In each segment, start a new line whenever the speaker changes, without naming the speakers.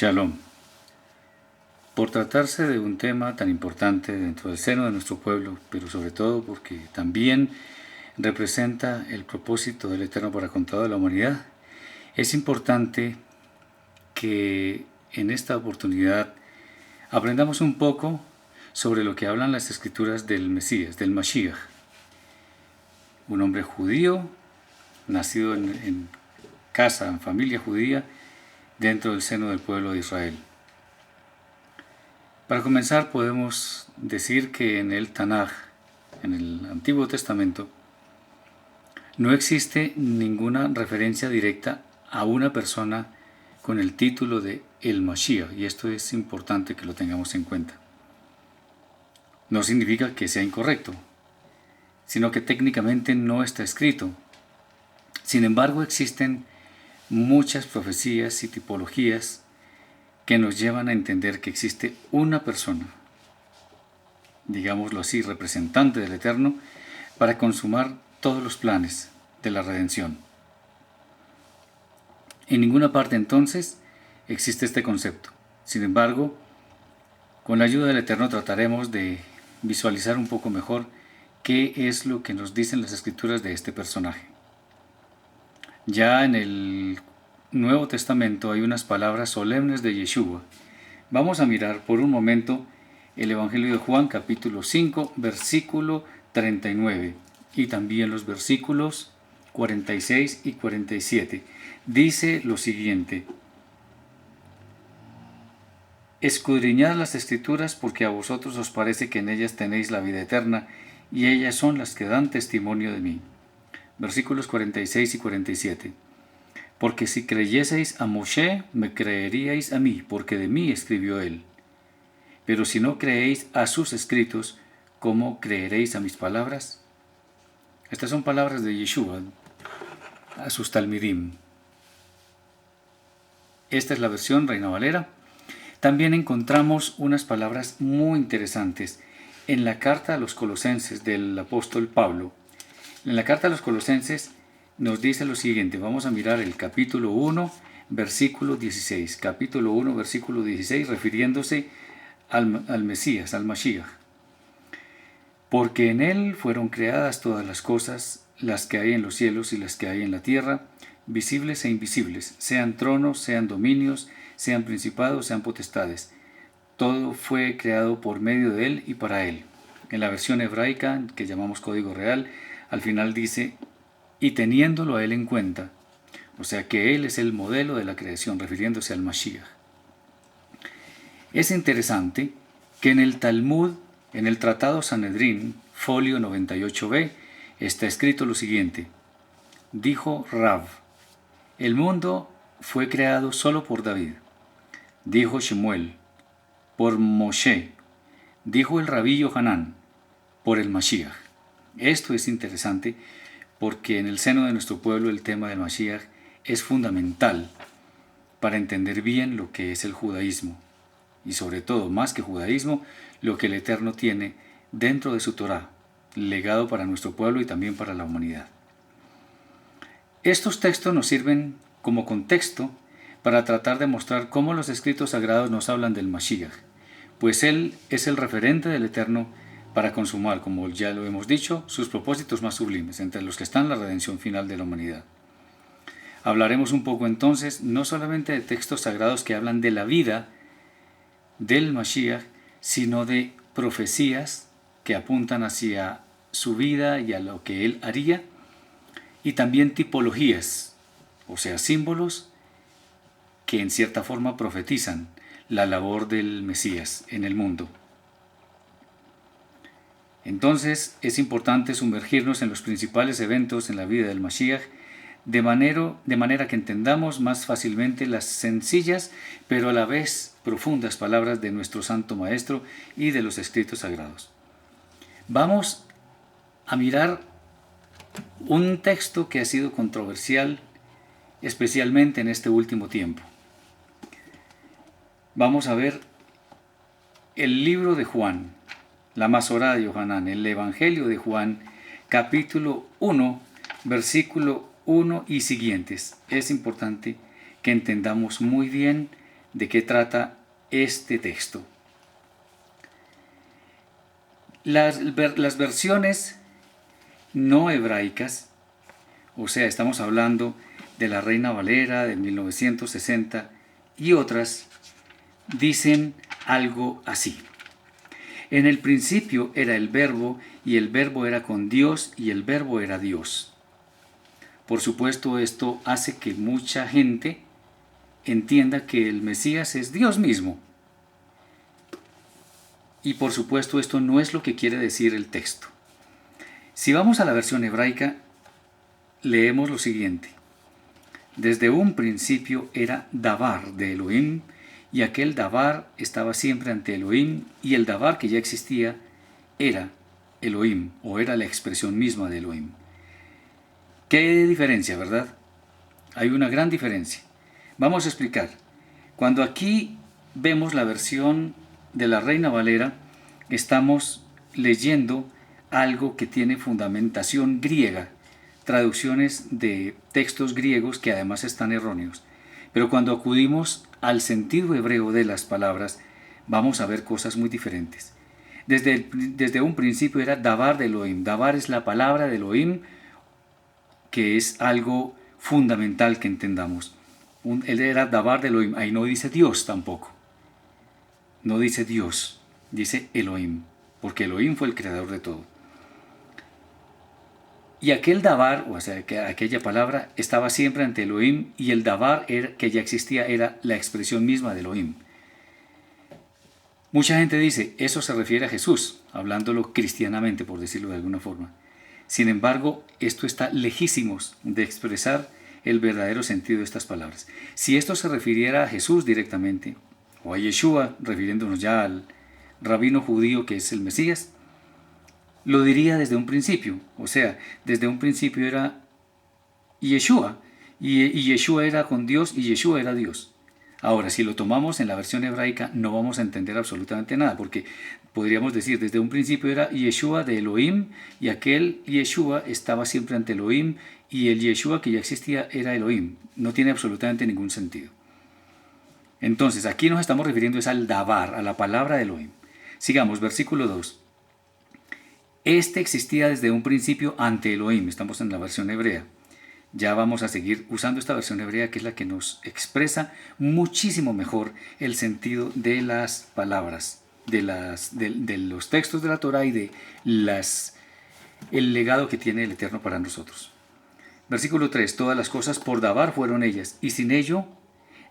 Shalom. Por tratarse de un tema tan importante dentro del seno de nuestro pueblo, pero sobre todo porque también representa el propósito del Eterno para con toda la humanidad, es importante que en esta oportunidad aprendamos un poco sobre lo que hablan las escrituras del Mesías, del Mashiach, un hombre judío, nacido en casa, en familia judía, dentro del seno del pueblo de Israel. Para comenzar, podemos decir que en el Tanaj, en el Antiguo Testamento, no existe ninguna referencia directa a una persona con el título de el Mashiach, y esto es importante que lo tengamos en cuenta. No significa que sea incorrecto, sino que técnicamente no está escrito. Sin embargo, existen muchas profecías y tipologías que nos llevan a entender que existe una persona, digámoslo así, representante del Eterno, para consumar todos los planes de la redención. En ninguna parte entonces existe este concepto. Sin embargo, con la ayuda del Eterno trataremos de visualizar un poco mejor qué es lo que nos dicen las escrituras de este personaje. Ya en el Nuevo Testamento hay unas palabras solemnes de Yeshua. Vamos a mirar por un momento el Evangelio de Juan, capítulo 5, versículo 39, y también los versículos 46 y 47. Dice lo siguiente: escudriñad las Escrituras, porque a vosotros os parece que en ellas tenéis la vida eterna, y ellas son las que dan testimonio de mí. Versículos 46 y 47. Porque si creyeseis a Moshe, me creeríais a mí, porque de mí escribió él. Pero si no creéis a sus escritos, ¿cómo creeréis a mis palabras? Estas son palabras de Yeshua a sus talmidim. Esta es la versión Reina Valera. También encontramos unas palabras muy interesantes en la carta a los Colosenses del apóstol Pablo. En la carta a los Colosenses nos dice lo siguiente. Vamos a mirar el capítulo 1, versículo 16. Capítulo 1, versículo 16, refiriéndose al Mesías, al Mashiach. Porque en él fueron creadas todas las cosas, las que hay en los cielos y las que hay en la tierra, visibles e invisibles, sean tronos, sean dominios, sean principados, sean potestades. Todo fue creado por medio de él y para él. En la versión hebraica, que llamamos Código Real, al final dice: y teniéndolo a él en cuenta, o sea que él es el modelo de la creación, refiriéndose al Mashiach. Es interesante que en el Talmud, en el Tratado Sanedrín, folio 98b, está escrito lo siguiente: dijo Rav, el mundo fue creado solo por David. Dijo Shemuel, por Moshe. Dijo el rabí Yohanan, por el Mashiach. Esto es interesante porque en el seno de nuestro pueblo el tema del Mashiach es fundamental para entender bien lo que es el judaísmo y sobre todo, más que judaísmo, lo que el Eterno tiene dentro de su Torá, legado para nuestro pueblo y también para la humanidad. Estos textos nos sirven como contexto para tratar de mostrar cómo los escritos sagrados nos hablan del Mashiach, pues él es el referente del Eterno para consumar, como ya lo hemos dicho, sus propósitos más sublimes, entre los que están la redención final de la humanidad. Hablaremos un poco entonces, no solamente de textos sagrados que hablan de la vida del Mashiach, sino de profecías que apuntan hacia su vida y a lo que él haría, y también tipologías, o sea, símbolos que en cierta forma profetizan la labor del Mesías en el mundo. Entonces es importante sumergirnos en los principales eventos en la vida del Mashiach de manera que entendamos más fácilmente las sencillas pero a la vez profundas palabras de nuestro Santo Maestro y de los escritos sagrados. Vamos a mirar un texto que ha sido controversial especialmente en este último tiempo. Vamos a ver el libro de Juan, la Masorá de Yohanan, el Evangelio de Juan, capítulo 1, versículo 1 y siguientes. Es importante que entendamos muy bien de qué trata este texto. Las versiones no hebraicas, o sea, estamos hablando de la Reina Valera de 1960 y otras, dicen algo así. En el principio era el Verbo, y el Verbo era con Dios, y el Verbo era Dios. Por supuesto, esto hace que mucha gente entienda que el Mesías es Dios mismo. Y por supuesto, esto no es lo que quiere decir el texto. Si vamos a la versión hebraica, leemos lo siguiente. Desde un principio era Dabar de Elohim, y aquel Dabar estaba siempre ante Elohim, y el Dabar que ya existía era Elohim, o era la expresión misma de Elohim. ¿Qué diferencia, verdad? Hay una gran diferencia. Vamos a explicar. Cuando aquí vemos la versión de la Reina Valera, estamos leyendo algo que tiene fundamentación griega, traducciones de textos griegos que además están erróneos. Pero cuando acudimos al sentido hebreo de las palabras, vamos a ver cosas muy diferentes. Desde un principio era Dabar de Elohim. Dabar es la palabra de Elohim, que es algo fundamental que entendamos. Él era Dabar de Elohim. Ahí no dice Dios tampoco. No dice Dios, dice Elohim, porque Elohim fue el creador de todo. Y aquel Dabar, o sea, que aquella palabra, estaba siempre ante Elohim, y el Dabar que ya existía era la expresión misma de Elohim. Mucha gente dice, eso se refiere a Jesús, hablándolo cristianamente, por decirlo de alguna forma. Sin embargo, esto está lejísimos de expresar el verdadero sentido de estas palabras. Si esto se refiriera a Jesús directamente, o a Yeshua, refiriéndonos ya al rabino judío que es el Mesías, lo diría desde un principio. O sea, desde un principio era Yeshua, y Yeshua era con Dios, y Yeshua era Dios. Ahora, si lo tomamos en la versión hebraica, no vamos a entender absolutamente nada, porque podríamos decir, desde un principio era Yeshua de Elohim, y aquel Yeshua estaba siempre ante Elohim, y el Yeshua que ya existía era Elohim. No tiene absolutamente ningún sentido. Entonces, aquí nos estamos refiriendo es al Dabar, a la palabra de Elohim. Sigamos, versículo 2. Este existía desde un principio ante Elohim. Estamos en la versión hebrea. Ya vamos a seguir usando esta versión hebrea, que es la que nos expresa muchísimo mejor el sentido de las palabras, de los textos de la Torah y de el legado que tiene el Eterno para nosotros. Versículo 3. Todas las cosas por Dabar fueron ellas, y sin ello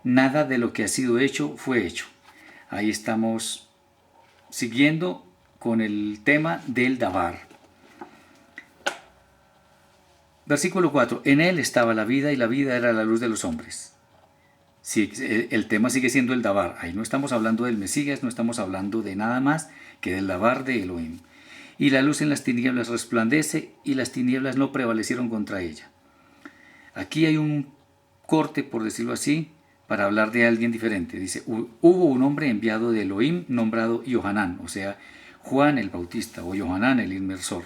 nada de lo que ha sido hecho fue hecho. Ahí estamos siguiendo con el tema del Dabar. Versículo 4. En él estaba la vida, y la vida era la luz de los hombres. Sí, el tema sigue siendo el Dabar. Ahí no estamos hablando del Mesías, no estamos hablando de nada más que del Dabar de Elohim. Y la luz en las tinieblas resplandece, y las tinieblas no prevalecieron contra ella. Aquí hay un corte, por decirlo así, para hablar de alguien diferente. Dice, hubo un hombre enviado de Elohim nombrado Yohanan, o sea, Juan el Bautista, o Yohanan el Inmersor.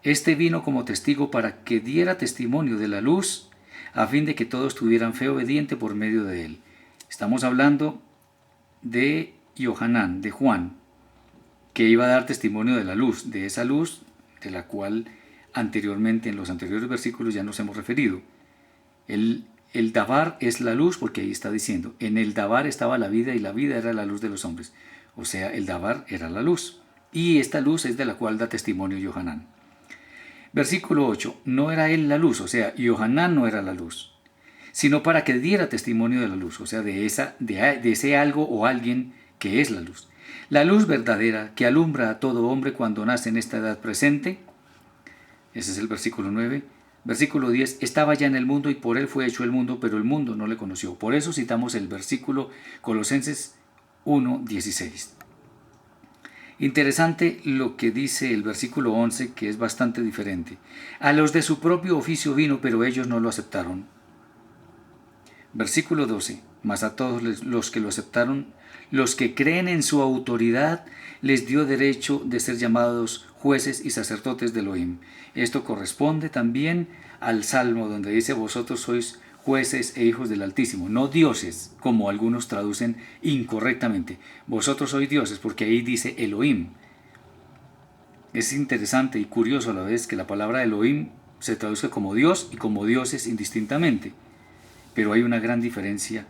Este vino como testigo para que diera testimonio de la luz, a fin de que todos tuvieran fe obediente por medio de él. Estamos hablando de Yohanan, de Juan, que iba a dar testimonio de la luz, de esa luz de la cual anteriormente, en los anteriores versículos ya nos hemos referido. El Dabar es la luz, porque ahí está diciendo, en el Dabar estaba la vida, y la vida era la luz de los hombres. O sea, el Dabar era la luz, y esta luz es de la cual da testimonio Yohanan. Versículo 8. No era él la luz, o sea, Yohanan no era la luz, sino para que diera testimonio de la luz, o sea, de ese algo o alguien que es la luz. La luz verdadera que alumbra a todo hombre cuando nace en esta edad presente. Ese es el versículo 9. Versículo 10. Estaba ya en el mundo, y por él fue hecho el mundo, pero el mundo no le conoció. Por eso citamos el versículo Colosenses 1:16. Interesante lo que dice el versículo 11, que es bastante diferente. A los de su propio oficio vino, pero ellos no lo aceptaron. Versículo 12. Mas a todos los que lo aceptaron, los que creen en su autoridad, les dio derecho de ser llamados jueces y sacerdotes de Elohim. Esto corresponde también al Salmo, donde dice, vosotros sois jueces e hijos del Altísimo, no dioses, como algunos traducen incorrectamente. Vosotros sois dioses, porque ahí dice Elohim. Es interesante y curioso a la vez que la palabra Elohim se traduzca como Dios y como dioses indistintamente, pero hay una gran diferencia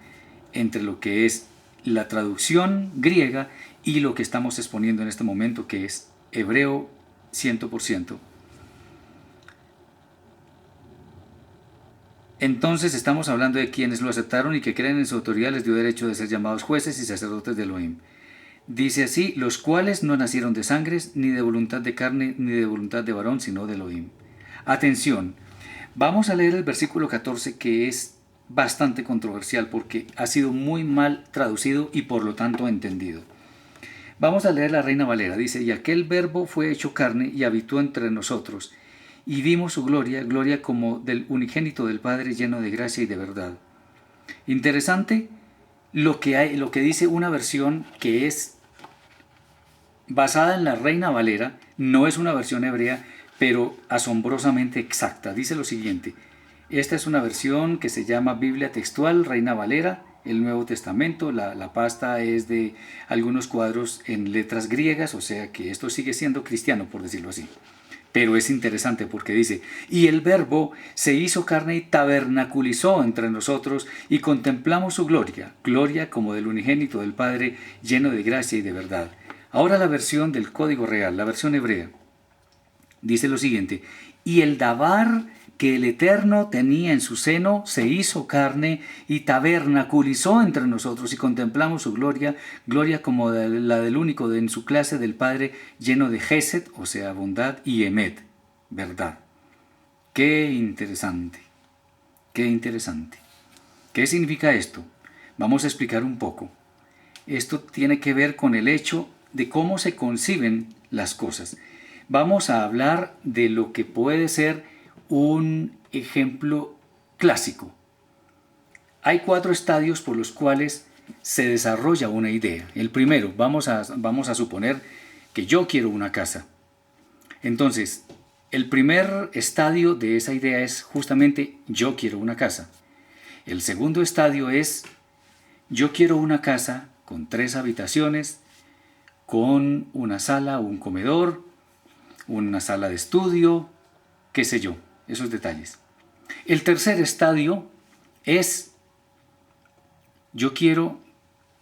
entre lo que es la traducción griega y lo que estamos exponiendo en este momento, que es hebreo 100%. Entonces estamos hablando de quienes lo aceptaron y que creen en su autoridad les dio derecho de ser llamados jueces y sacerdotes de Elohim. Dice así, los cuales no nacieron de sangres, ni de voluntad de carne, ni de voluntad de varón, sino de Elohim. Atención, vamos a leer el versículo 14, que es bastante controversial porque ha sido muy mal traducido y por lo tanto entendido. Vamos a leer la Reina Valera. Dice, y aquel verbo fue hecho carne y habitó entre nosotros, y vimos su gloria, gloria como del unigénito del Padre, lleno de gracia y de verdad. Interesante lo que dice una versión que es basada en la Reina Valera, no es una versión hebrea, pero asombrosamente exacta. Dice lo siguiente, esta es una versión que se llama Biblia Textual, Reina Valera, el Nuevo Testamento, la pasta es de algunos cuadros en letras griegas, o sea que esto sigue siendo cristiano, por decirlo así. Pero es interesante porque dice, y el verbo se hizo carne y tabernaculizó entre nosotros y contemplamos su gloria, gloria como del unigénito del Padre, lleno de gracia y de verdad. Ahora la versión del Código Real, la versión hebrea, dice lo siguiente, y el dabar que el Eterno tenía en su seno se hizo carne y tabernaculizó entre nosotros y contemplamos su gloria, gloria como la del único en su clase del Padre, lleno de Gesed, o sea, bondad, y Emet, verdad. Qué interesante, qué interesante. ¿Qué significa esto? Vamos a explicar un poco. Esto tiene que ver con el hecho de cómo se conciben las cosas. Vamos a hablar de lo que puede ser un ejemplo clásico. Hay 4 estadios por los cuales se desarrolla una idea. El primero, vamos a suponer que yo quiero una casa. Entonces, el primer estadio de esa idea es justamente yo quiero una casa. El segundo estadio es yo quiero una casa con 3 habitaciones, con una sala, un comedor, una sala de estudio, qué sé yo, esos detalles. El tercer estadio es yo quiero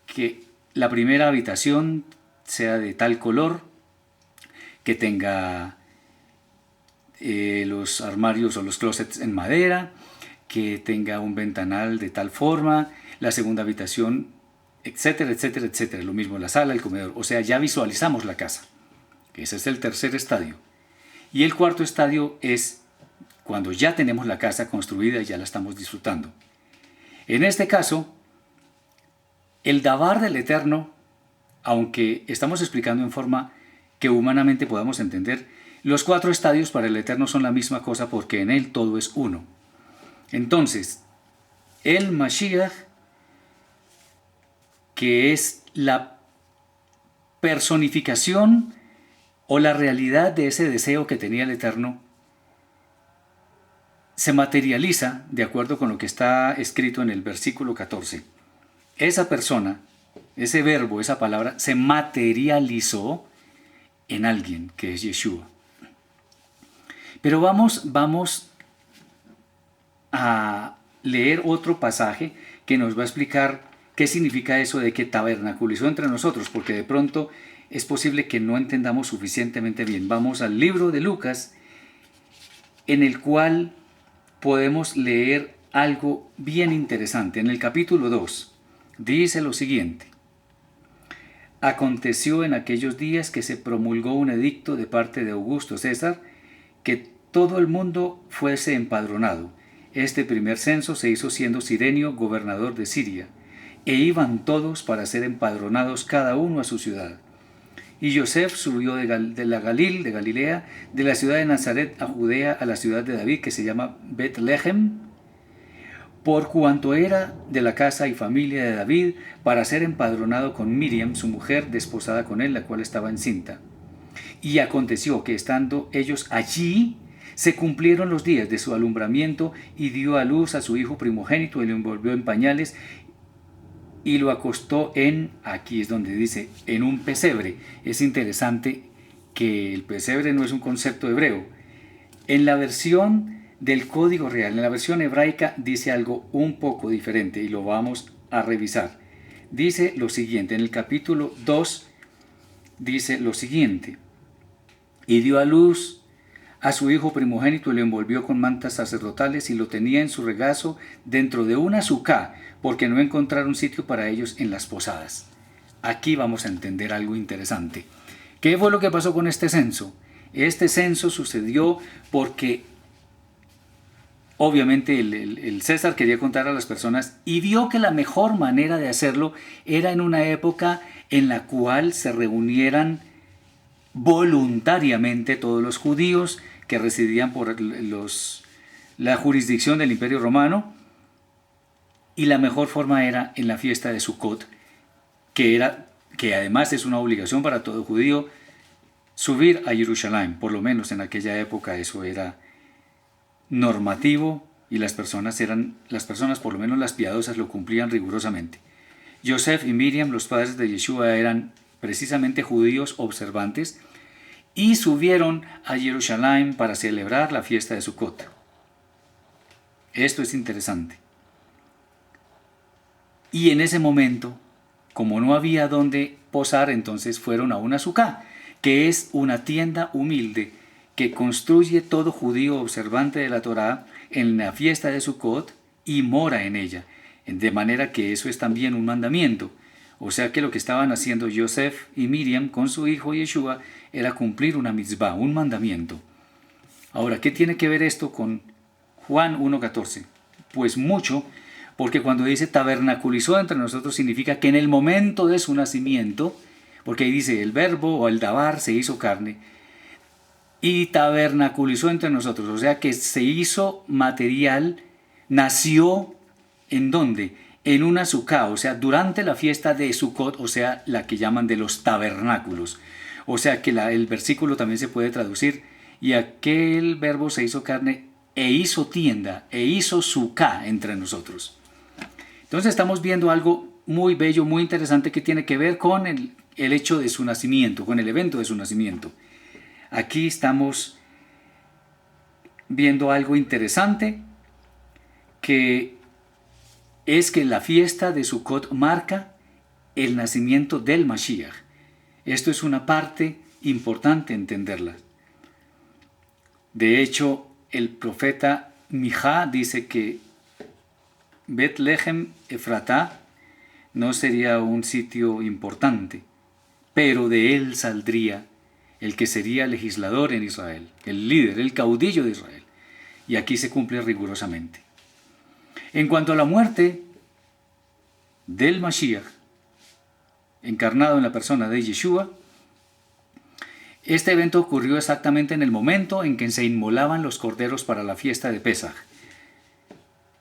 que la primera habitación sea de tal color, que tenga los armarios o los closets en madera, que tenga un ventanal de tal forma, la segunda habitación, etcétera, etcétera, etcétera. Lo mismo la sala, el comedor. O sea, ya visualizamos la casa. Ese es el tercer estadio. Y el cuarto estadio es cuando ya tenemos la casa construida y ya la estamos disfrutando. En este caso, el dabar del Eterno, aunque estamos explicando en forma que humanamente podamos entender, los 4 estadios para el Eterno son la misma cosa porque en él todo es uno. Entonces, el Mashiach, que es la personificación o la realidad de ese deseo que tenía el Eterno, se materializa de acuerdo con lo que está escrito en el versículo 14. Esa persona, ese verbo, esa palabra, se materializó en alguien que es Yeshua. Pero vamos a leer otro pasaje que nos va a explicar qué significa eso de que tabernaculizó entre nosotros, porque de pronto es posible que no entendamos suficientemente bien. Vamos al libro de Lucas, en el cual podemos leer algo bien interesante. En el capítulo 2 dice lo siguiente: aconteció en aquellos días que se promulgó un edicto de parte de Augusto César que todo el mundo fuese empadronado. Este primer censo se hizo siendo Cirenio gobernador de Siria, e iban todos para ser empadronados cada uno a su ciudad. Y Joseph subió de Galilea, de la ciudad de Nazaret a Judea, a la ciudad de David, que se llama Betlehem, por cuanto era de la casa y familia de David, para ser empadronado con Miriam, su mujer, desposada con él, la cual estaba encinta. Y aconteció que estando ellos allí, Se cumplieron los días de su alumbramiento y dio a luz a su hijo primogénito y lo envolvió en pañales y lo acostó aquí es donde dice, en un pesebre. Es interesante que el pesebre no es un concepto hebreo. En la versión del Código Real, en la versión hebraica, dice algo un poco diferente y lo vamos a revisar. Dice lo siguiente, en el capítulo 2 dice lo siguiente: y dio a luz a su hijo primogénito y lo envolvió con mantas sacerdotales y lo tenía en su regazo dentro de una sucá, porque no encontraron sitio para ellos en las posadas. Aquí vamos a entender algo interesante. ¿Qué fue lo que pasó con este censo? Este censo sucedió porque obviamente el César quería contar a las personas y vio que la mejor manera de hacerlo era en una época en la cual se reunieran voluntariamente todos los judíos que residían por la jurisdicción del Imperio Romano, y la mejor forma era en la fiesta de Sukkot, que además es una obligación para todo judío subir a Jerusalén. Por lo menos en aquella época eso era normativo y las personas, por lo menos las piadosas, lo cumplían rigurosamente. Yosef y Miriam, los padres de Yeshua, eran precisamente judíos observantes y subieron a Jerusalén para celebrar la fiesta de Sukkot. Esto es interesante. Y en ese momento, como no había dónde posar, entonces fueron a una sucá, que es una tienda humilde que construye todo judío observante de la Torá en la fiesta de Sukkot y mora en ella. De manera que eso es también un mandamiento. O sea que lo que estaban haciendo Yosef y Miriam con su hijo Yeshua era cumplir una mitzvah, un mandamiento. Ahora, ¿qué tiene que ver esto con Juan 1:14? Pues mucho, porque cuando dice tabernaculizó entre nosotros significa que en el momento de su nacimiento, porque ahí dice el verbo o el dabar se hizo carne y tabernaculizó entre nosotros, o sea que se hizo material, nació ¿en dónde? En una sucá, o sea, durante la fiesta de Sukkot, o sea, la que llaman de los tabernáculos. O sea que el versículo también se puede traducir, y aquel verbo se hizo carne e hizo tienda, e hizo sucá entre nosotros. Entonces estamos viendo algo muy bello, muy interesante que tiene que ver con el hecho de su nacimiento, con el evento de su nacimiento. Aquí estamos viendo algo interesante, que es que la fiesta de Sukkot marca el nacimiento del Mashiach. Esto es una parte importante entenderla. De hecho, el profeta Mijá dice que Betlehem Efratá no sería un sitio importante, pero de él saldría el que sería legislador en Israel, el líder, el caudillo de Israel. Y aquí se cumple rigurosamente. En cuanto a la muerte del Mashiach, encarnado en la persona de Yeshua, este evento ocurrió exactamente en el momento en que se inmolaban los corderos para la fiesta de Pesaj.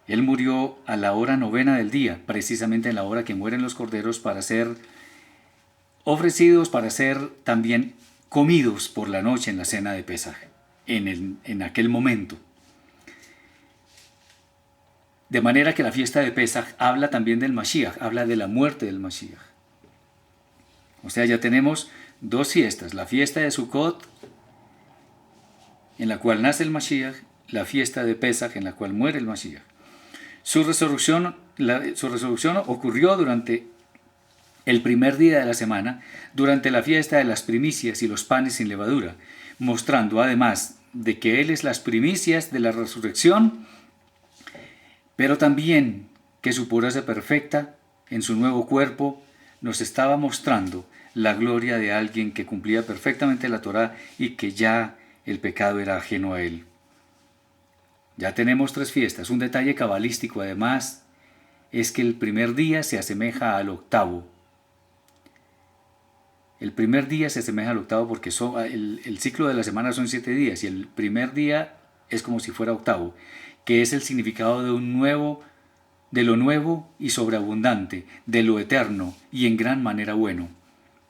Él murió a la hora 9 del día, precisamente en la hora que mueren los corderos para ser ofrecidos, para ser también comidos por la noche en la cena de Pesaj, en aquel momento. De manera que la fiesta de Pesaj habla también del Mashiach, habla de la muerte del Mashiach. O sea, ya tenemos dos fiestas, la fiesta de Sukkot, en la cual nace el Mashiach, la fiesta de Pesaj, en la cual muere el Mashiach. Su resurrección ocurrió durante el primer día de la semana, durante la fiesta de las primicias y los panes sin levadura, mostrando además de que Él es las primicias de la resurrección, pero también que su pureza perfecta en su nuevo cuerpo nos estaba mostrando la gloria de alguien que cumplía perfectamente la Torá y que ya el pecado era ajeno a él. Ya tenemos 3 fiestas. Un detalle cabalístico además es que el primer día se asemeja al octavo. El primer día se asemeja al octavo porque el ciclo de la semana son 7 días y el primer día es como si fuera octavo, que es el significado de lo nuevo y sobreabundante, de lo eterno y en gran manera bueno.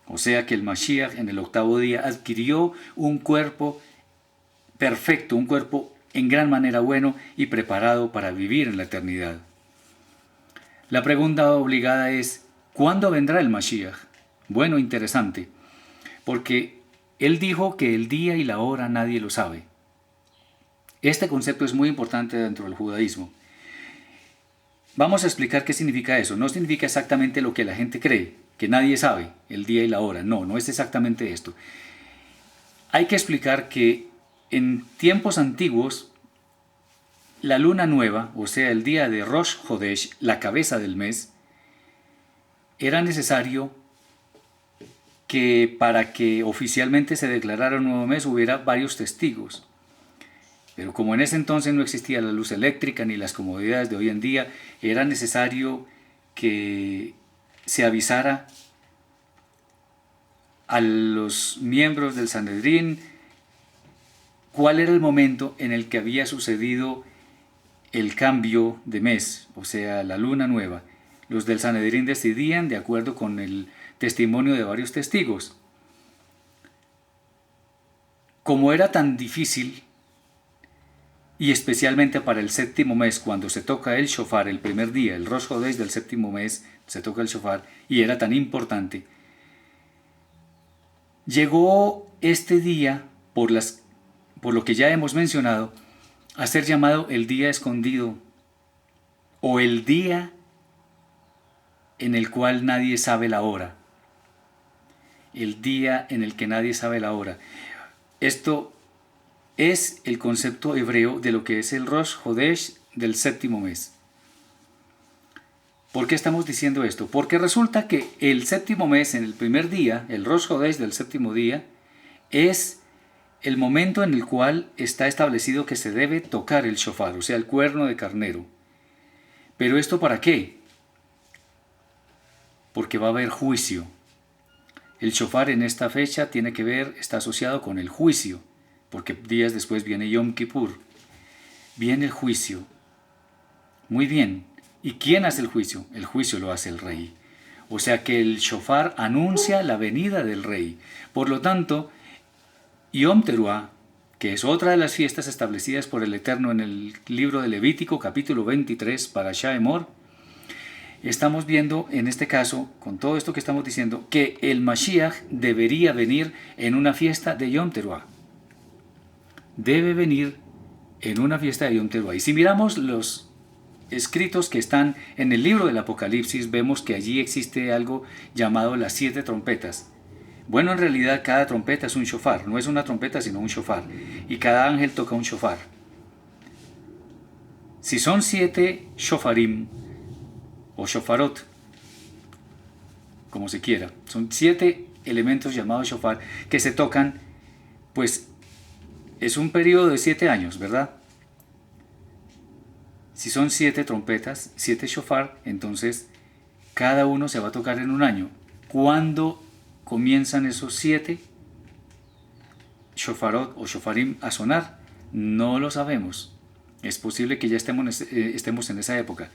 O sea que el Mashiach en el octavo día adquirió un cuerpo perfecto, un cuerpo en gran manera bueno y preparado para vivir en la eternidad. La pregunta obligada es, ¿cuándo vendrá el Mashiach? Bueno, interesante, porque él dijo que el día y la hora nadie lo sabe. Este concepto es muy importante dentro del judaísmo. Vamos a explicar qué significa eso. No significa exactamente lo que la gente cree, que nadie sabe el día y la hora. No, no es exactamente esto. Hay que explicar que en tiempos antiguos, la luna nueva, o sea, el día de Rosh Hodesh, la cabeza del mes, era necesario que para que oficialmente se declarara un nuevo mes hubiera varios testigos. Pero como en ese entonces no existía la luz eléctrica ni las comodidades de hoy en día, era necesario que se avisara a los miembros del Sanedrín cuál era el momento en el que había sucedido el cambio de mes, o sea, la luna nueva. Los del Sanedrín decidían de acuerdo con el testimonio de varios testigos. Como era tan difícil, y especialmente para el séptimo mes, cuando se toca el shofar, el primer día, el Rosh Hodesh del séptimo mes, se toca el shofar, y era tan importante, llegó este día, por lo que ya hemos mencionado, a ser llamado el día escondido, o el día en el cual nadie sabe la hora. El día en el que nadie sabe la hora. Esto es el concepto hebreo de lo que es el Rosh Hodesh del séptimo mes. ¿Por qué estamos diciendo esto? Porque resulta que el séptimo mes, en el primer día, el Rosh Hodesh del séptimo día, es el momento en el cual está establecido que se debe tocar el shofar, o sea, el cuerno de carnero. ¿Pero esto para qué? Porque va a haber juicio. El shofar en esta fecha está asociado con el juicio, porque días después viene Yom Kippur. Viene el juicio. Muy bien. ¿Y quién hace el juicio? El juicio lo hace el rey. O sea que el shofar anuncia la venida del rey. Por lo tanto, Yom Teruah, que es otra de las fiestas establecidas por el Eterno en el libro de Levítico, capítulo 23, Parashá Emor, estamos viendo en este caso, con todo esto que estamos diciendo, que el Mashiach debería venir en una fiesta de Yom Teruah. Debe venir en una fiesta de Yom Teruah. Y si miramos los escritos que están en el libro del Apocalipsis, vemos que allí existe algo llamado las 7 trompetas. Bueno, en realidad cada trompeta es un shofar, no es una trompeta sino un shofar, y cada ángel toca un shofar. Si son 7 shofarim o shofarot, como se quiera, son 7 elementos llamados shofar que se tocan, pues es un periodo de 7 años, ¿verdad? Si son 7 trompetas, 7 shofar, entonces cada uno se va a tocar en un año. ¿Cuándo comienzan esos 7 shofarot o shofarim a sonar? No lo sabemos. Es posible que ya estemos en esa época.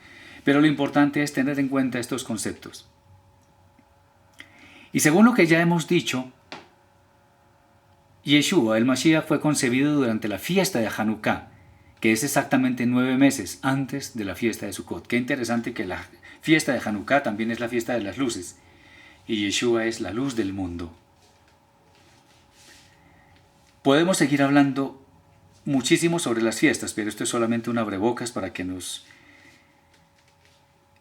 Pero lo importante es tener en cuenta estos conceptos. Y según lo que ya hemos dicho, Yeshua, el Mashiach, fue concebido durante la fiesta de Hanukkah, que es exactamente 9 meses antes de la fiesta de Sukkot. Qué interesante que la fiesta de Hanukkah también es la fiesta de las luces, y Yeshua es la luz del mundo. Podemos seguir hablando muchísimo sobre las fiestas, pero esto es solamente un abrebocas para que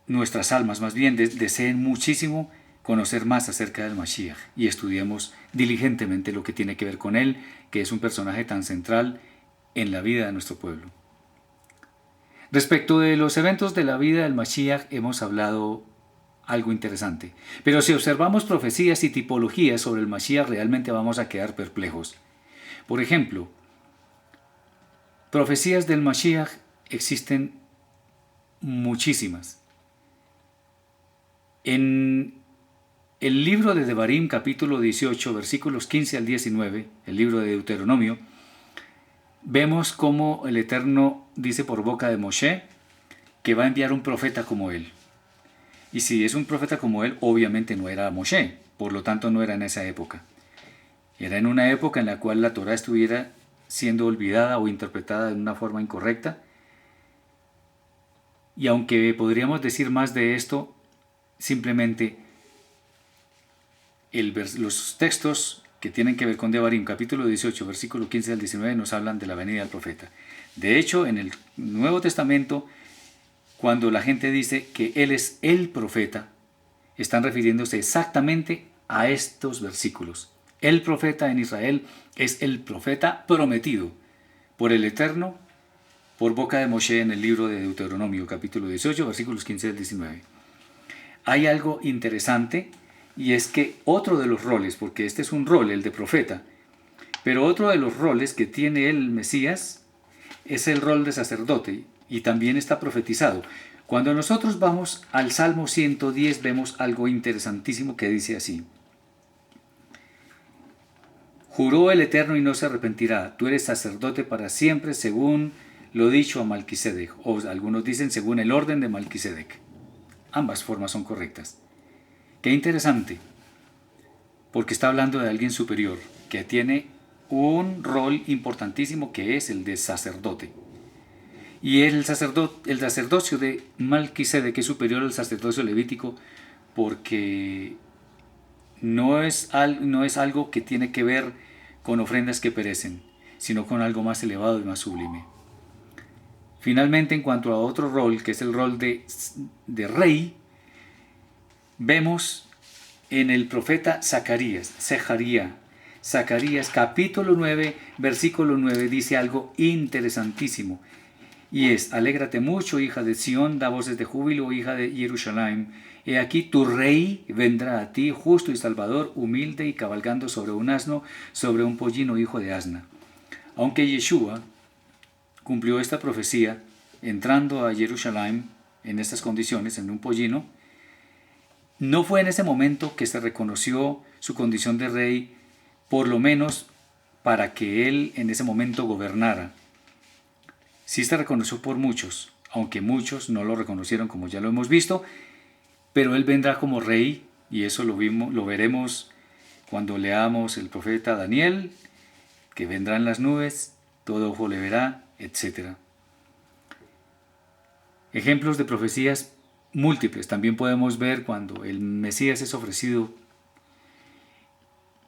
nuestras almas más bien deseen muchísimo conocer más acerca del Mashiach y estudiemos diligentemente lo que tiene que ver con él, que es un personaje tan central en la vida de nuestro pueblo. Respecto de los eventos de la vida del Mashiach hemos hablado algo interesante, pero si observamos profecías y tipologías sobre el Mashiach realmente vamos a quedar perplejos. Por ejemplo, profecías del Mashiach existen muchísimas. En el libro de Devarim, capítulo 18, versículos 15 al 19, el libro de Deuteronomio, vemos cómo el Eterno dice por boca de Moshe que va a enviar un profeta como él. Y si es un profeta como él, obviamente no era Moshe, por lo tanto no era en esa época. Era en una época en la cual la Torá estuviera siendo olvidada o interpretada de una forma incorrecta. Y aunque podríamos decir más de esto, simplemente los textos que tienen que ver con Devarim, capítulo 18, versículo 15 al 19, nos hablan de la venida del profeta. De hecho, en el Nuevo Testamento, cuando la gente dice que él es el profeta, están refiriéndose exactamente a estos versículos. El profeta en Israel es el profeta prometido por el Eterno, por boca de Moshe en el libro de Deuteronomio, capítulo 18, versículos 15 al 19. Hay algo interesante, y es que otro de los roles, porque este es un rol, el de profeta, pero otro de los roles que tiene el Mesías es el rol de sacerdote, y también está profetizado. Cuando nosotros vamos al Salmo 110 vemos algo interesantísimo que dice así: Juró el Eterno y no se arrepentirá, tú eres sacerdote para siempre según lo dicho a Malquisedec, o algunos dicen según el orden de Malquisedec. Ambas formas son correctas. Qué interesante, porque está hablando de alguien superior, que tiene un rol importantísimo que es el de sacerdote. Y el sacerdocio de Malquisedec es superior al sacerdocio levítico porque no es algo que tiene que ver con ofrendas que perecen, sino con algo más elevado y más sublime. Finalmente, en cuanto a otro rol, que es el rol de rey, vemos en el profeta Zacarías, capítulo 9, versículo 9, dice algo interesantísimo. Y es: alégrate mucho, hija de Sión, da voces de júbilo, hija de Jerusalén. He aquí tu rey vendrá a ti, justo y salvador, humilde y cabalgando sobre un asno, sobre un pollino, hijo de asna. Aunque Yeshua cumplió esta profecía entrando a Jerusalén en estas condiciones, en un pollino, no fue en ese momento que se reconoció su condición de rey, por lo menos para que él en ese momento gobernara. Sí se reconoció por muchos, aunque muchos no lo reconocieron, como ya lo hemos visto, pero él vendrá como rey, y eso lo veremos cuando leamos el profeta Daniel, que vendrá en las nubes, todo ojo le verá, etc. Ejemplos de profecías múltiples también podemos ver cuando el Mesías es ofrecido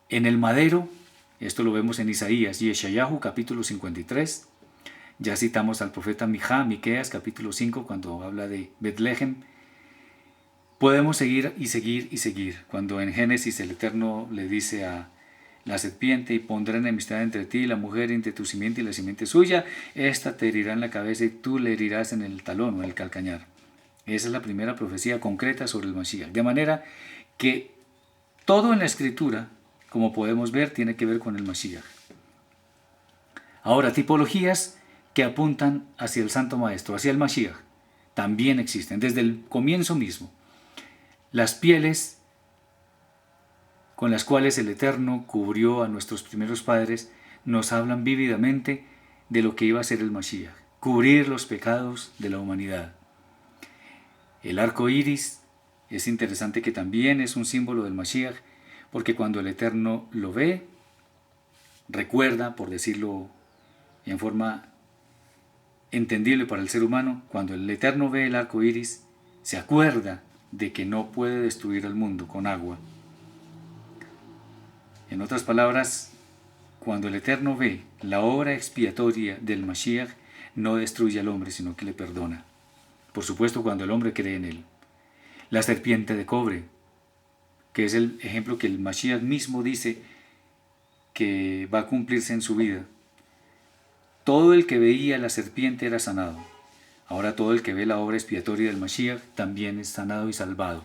en el madero. Esto lo vemos en Isaías y Yeshayahu, capítulo 53. Ya citamos al profeta Miqueas, capítulo 5, cuando habla de Betlehem. Podemos seguir y seguir y seguir. Cuando en Génesis el Eterno le dice a la serpiente: y pondré enemistad entre ti y la mujer, entre tu simiente y la simiente suya, esta te herirá en la cabeza y tú le herirás en el talón o en el calcañar. Esa es la primera profecía concreta sobre el Mashiach. De manera que todo en la Escritura, como podemos ver, tiene que ver con el Mashiach. Ahora, tipologías que apuntan hacia el Santo Maestro, hacia el Mashiach, también existen, desde el comienzo mismo. Las pieles con las cuales el Eterno cubrió a nuestros primeros padres nos hablan vívidamente de lo que iba a ser el Mashiach, cubrir los pecados de la humanidad. El arco iris es interesante, que también es un símbolo del Mashiach, porque cuando el Eterno lo ve, recuerda, por decirlo en forma entendible para el ser humano, cuando el Eterno ve el arco iris, se acuerda de que no puede destruir al mundo con agua. En otras palabras, cuando el Eterno ve la obra expiatoria del Mashiach, no destruye al hombre, sino que le perdona. Por supuesto, cuando el hombre cree en él. La serpiente de cobre, que es el ejemplo que el Mashiach mismo dice que va a cumplirse en su vida. Todo el que veía la serpiente era sanado. Ahora todo el que ve la obra expiatoria del Mashiach también es sanado y salvado.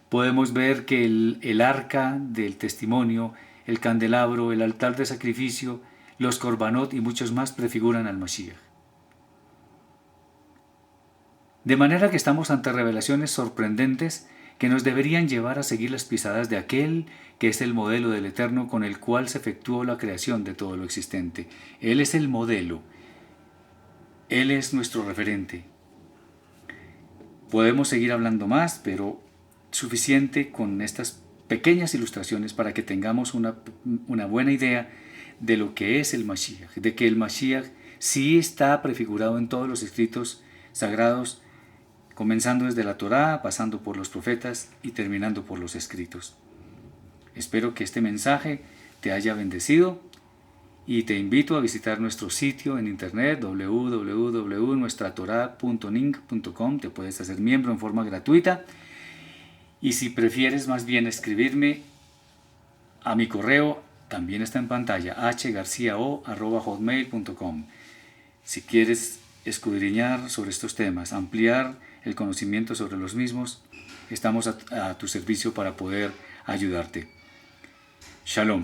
Podemos ver que el arca del testimonio, el candelabro, el altar de sacrificio, los korbanot y muchos más prefiguran al Mashiach. De manera que estamos ante revelaciones sorprendentes que nos deberían llevar a seguir las pisadas de aquel que es el modelo del Eterno con el cual se efectuó la creación de todo lo existente. Él es el modelo. Él es nuestro referente. Podemos seguir hablando más, pero suficiente con estas pequeñas ilustraciones para que tengamos una buena idea de lo que es el Mashiach, de que el Mashiach sí está prefigurado en todos los escritos sagrados, comenzando desde la Torá, pasando por los profetas y terminando por los escritos. Espero que este mensaje te haya bendecido y te invito a visitar nuestro sitio en internet www.nuestratorah.ning.com. Te puedes hacer miembro en forma gratuita y si prefieres más bien escribirme a mi correo, también está en pantalla, hgarciao@hotmail.com. Si quieres escudriñar sobre estos temas, ampliar el conocimiento sobre los mismos, estamos a tu servicio para poder ayudarte. Shalom.